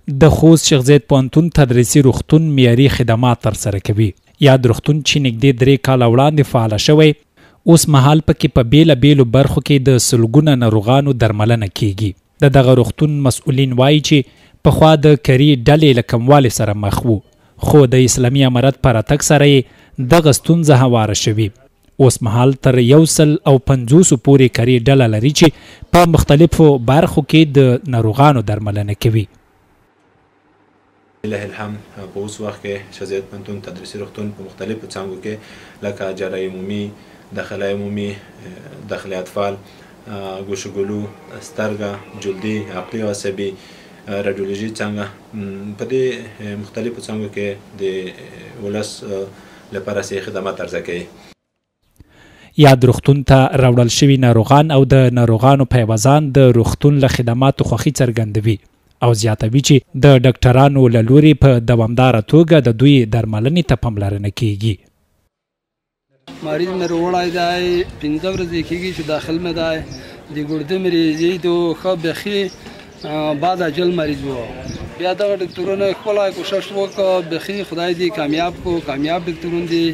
د خوست شیخ زاید پوهنتون تدریسي روغتون معیاري خدمات ترسره کوي. یاد روغتون چې نږدې 3 کاله وړاندې فعاله شوی، اوس مهال پکې په بیلابیلو برخو کې د سلګونه ناروغانو درملنه کیږي. د دغه روغتون مسؤلین وایي چې پخوا د کري ډلې له کموالي سره مخ وو، خو د اسلامي امارت په راتګ سره یې دغه ستونزه هواره شوې. اوس مهال تر 150 پورې کري ډله لري چې په مختلفو برخو کې د ناروغانو درملنه کوي. لله الحمد په اوس وخت کې شیخ زاید پوهنتون تدریسي روغتون په مختلفو څانګو کې لکه جراحي عمومي، داخله عمومي، داخله اطفال، ګوشه‌ګلو، سترګه، جلدي، عقلي او عصبي، رادیولوژي څنګه په دې مختلفو څانګو کې د ولس لپاره صحي خدمات عرضه کوي. یاد روغتون ته راوړل شوي ناروغان او د ناروغانو پیوازان د روغتون له خدماتو خوښي څرګندوي او زیاتوي چې د ډاکټرانو له لوري په دوامداره توګه د دوی درملنې ته پاملرنه کیږي. مریض مې راوړی دی 15 ورځې کېږي چې داخل مې دی د ګردې مریض دی ښه بیخي بعد اجل مریض و. بیا دغه ډاکټرونه خپله کوشش وکړه، بیخي خدای دې کامیاب کو، کامیاب ډاکټرون دي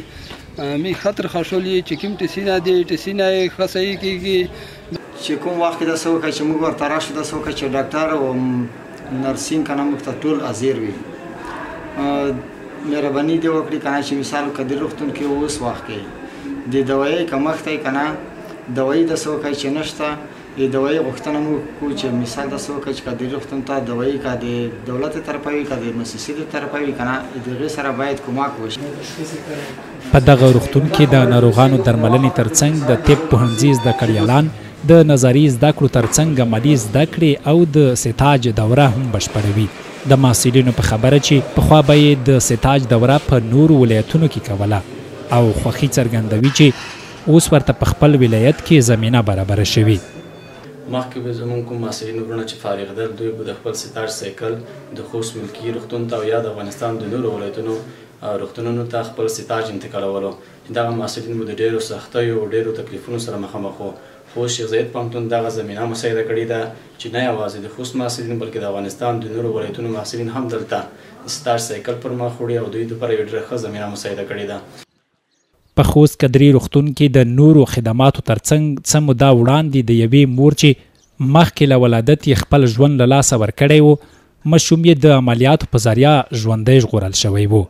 می خطر خښولی چې کوم ټسینه دی ټسینه یې ښه صحیح کېږي. چې کوم وخت کې داسې وکړه چې موږ ورته راشو داسې وکړه چې ډاکټر او نرسین که نه موږ ته ټول حاضر وي. مهرباني دې وکړي که نه چې مثال کدي روغتون کې اوس وخت کې د دوایي کمښت دی که نه دوایي داسې وکړئ چې نشته د دوایي غوښتنه موږ کوو چې مثال داسې وکړئ چې کدي روغتون ته دوایي که د دولت طرفه وي که د مؤسسې د طرفه وي که نه د هغې سره باید کومک وشي. په دغه روغتون کې د ناروغانو درملنې ترڅنګ د طب پوهنځي زده کړیالان د نظري زده کړو ترڅنګ عملي زده کړې او د ستاج دوره هم بشپړوي. د محصلینو په خبره چې پخوا به یې د ستاج دوره په نورو ولایتونو کې کوله او خوښي څرګندوي چې اوس ورته په خپل ولایت کې زمینه برابره شوي. مخکې به زموږ کوم محصلین وروڼه چې فارغېدل دوی به د خپل ستاج سایکل د خوست ملکي روغتون ته او یا د افغانستان د نورو ولایتونو روغتونونو ته خپل ستاج انتقالولو. دغه محصلین به د ډېرو سختیو او ډېرو تکلیفونو سره مخامخ وو. خو شیخ زاید پوهنتون دغه زمینه مساعده کړې ده چې نه یوازې د خوست محصلین بلکې د افغانستان د نورو ولایتونو محصلین هم دلته ستاج سایکل پر مخ وړي او دوی دپاره یوه ډېره ښه زمینه مساعده کړې ده. په خوست کدري روغتون کې د نورو خدماتو ترڅنګ څه موده وړاندې د یوې مور چې مخکې له ولادت یې خپل ژوند له لاسه ورکړی و، ماشوم یې د عملیاتو په ذریعه ژوندی ژغورل شوی و.